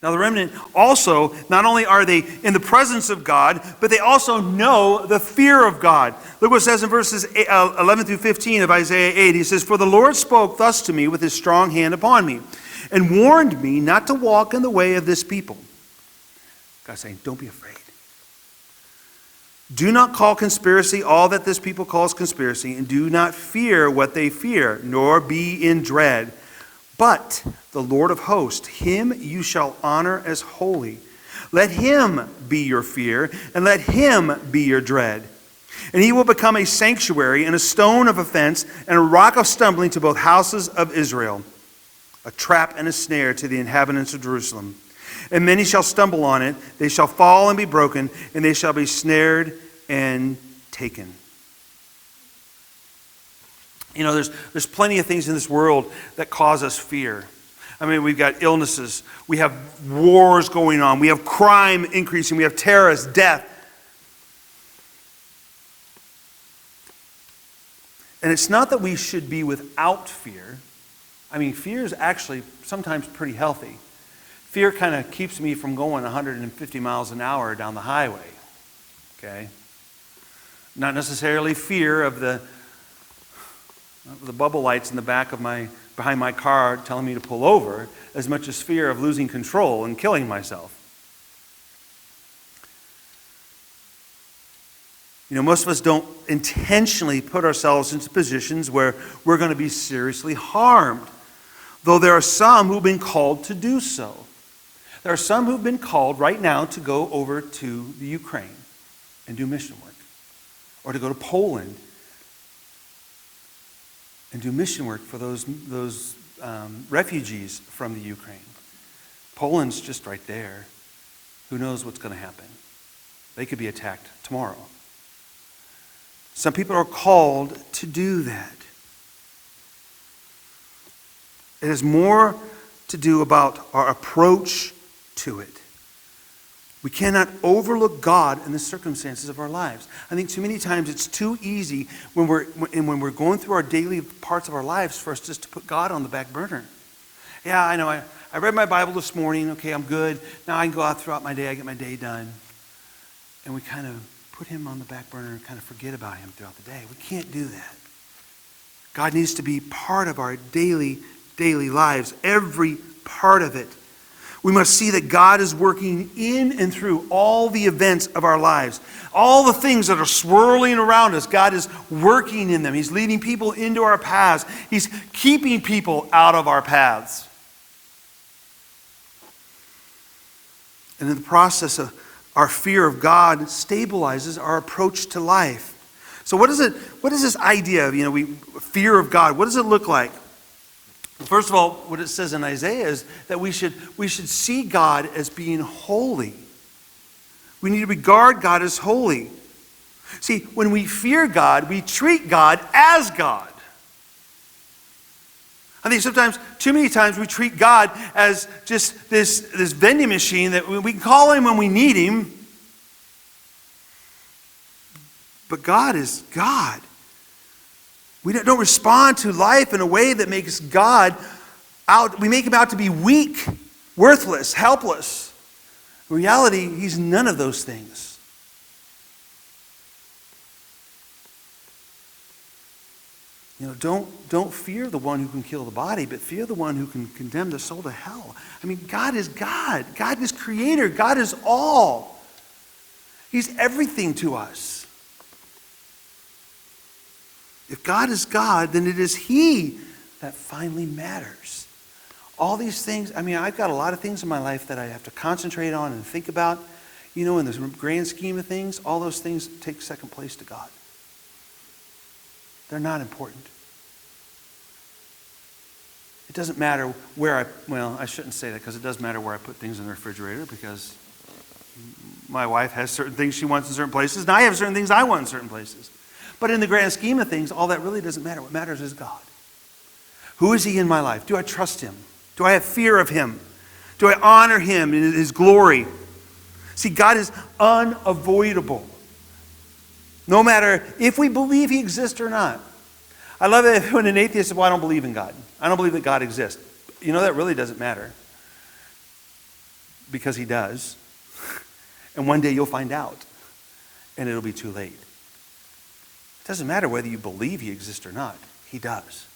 Now the remnant also, not only are they in the presence of God, but they also know the fear of God. Look what it says in verses 11 through 15 of Isaiah 8. He says, "For the Lord spoke thus to me with his strong hand upon me, and warned me not to walk in the way of this people." God's saying, don't be afraid. "Do not call conspiracy all that this people calls conspiracy, and do not fear what they fear, nor be in dread. But the Lord of hosts, him you shall honor as holy. Let him be your fear, and let him be your dread. And he will become a sanctuary and a stone of offense and a rock of stumbling to both houses of Israel, a trap and a snare to the inhabitants of Jerusalem. And many shall stumble on it, they shall fall and be broken, and they shall be snared and taken." You know, there's plenty of things in this world that cause us fear. I mean, we've got illnesses, we have wars going on, we have crime increasing, we have terrorists, death. And it's not that we should be without fear. I mean, fear is actually sometimes pretty healthy. Fear kind of keeps me from going 150 miles an hour down the highway. Okay? Not necessarily fear of the bubble lights in the back of behind my car telling me to pull over, as much as fear of losing control and killing myself. You know, most of us don't intentionally put ourselves into positions where we're going to be seriously harmed, though there are some who've been called to do so. There are some who've been called right now to go over to the Ukraine and do mission work, or to go to Poland and do mission work for those refugees from the Ukraine. Poland's just right there. Who knows what's going to happen? They could be attacked tomorrow. Some people are called to do that. It has more to do about our approach to it. We cannot overlook God in the circumstances of our lives. I think too many times it's too easy when we're going through our daily parts of our lives for us just to put God on the back burner. Yeah, I know. I read my Bible this morning. Okay, I'm good. Now I can go out throughout my day. I get my day done. And we kind of put him on the back burner and kind of forget about him throughout the day. We can't do that. God needs to be part of our daily lives, every part of it. We must see that God is working in and through all the events of our lives. All the things that are swirling around us, God is working in them. He's leading people into our paths. He's keeping people out of our paths. And in the process of our fear of God stabilizes our approach to life. So what is this idea of, fear of God? What does it look like? First of all, what it says in Isaiah is that we should see God as being holy. We need to regard God as holy. See, when we fear God, we treat God as God. I think sometimes, too many times, we treat God as just this vending machine that we can call him when we need him. But God is God. We don't respond to life in a way that makes God out. We make him out to be weak, worthless, helpless. In reality, he's none of those things. Don't fear the one who can kill the body, but fear the one who can condemn the soul to hell. I mean, God is God. God is creator. God is all. He's everything to us. If God is God, then it is he that finally matters. All these things, I've got a lot of things in my life that I have to concentrate on and think about. In the grand scheme of things, all those things take second place to God. They're not important. It doesn't matter where I shouldn't say that, because it does matter where I put things in the refrigerator, because my wife has certain things she wants in certain places, and I have certain things I want in certain places. But in the grand scheme of things, all that really doesn't matter. What matters is God. Who is he in my life? Do I trust him? Do I have fear of him? Do I honor him in his glory? See, God is unavoidable. No matter if we believe he exists or not. I love it when an atheist says, well, I don't believe in God. I don't believe that God exists. That really doesn't matter. because he does. And one day you'll find out, and it'll be too late. It doesn't matter whether you believe he exists or not. He does.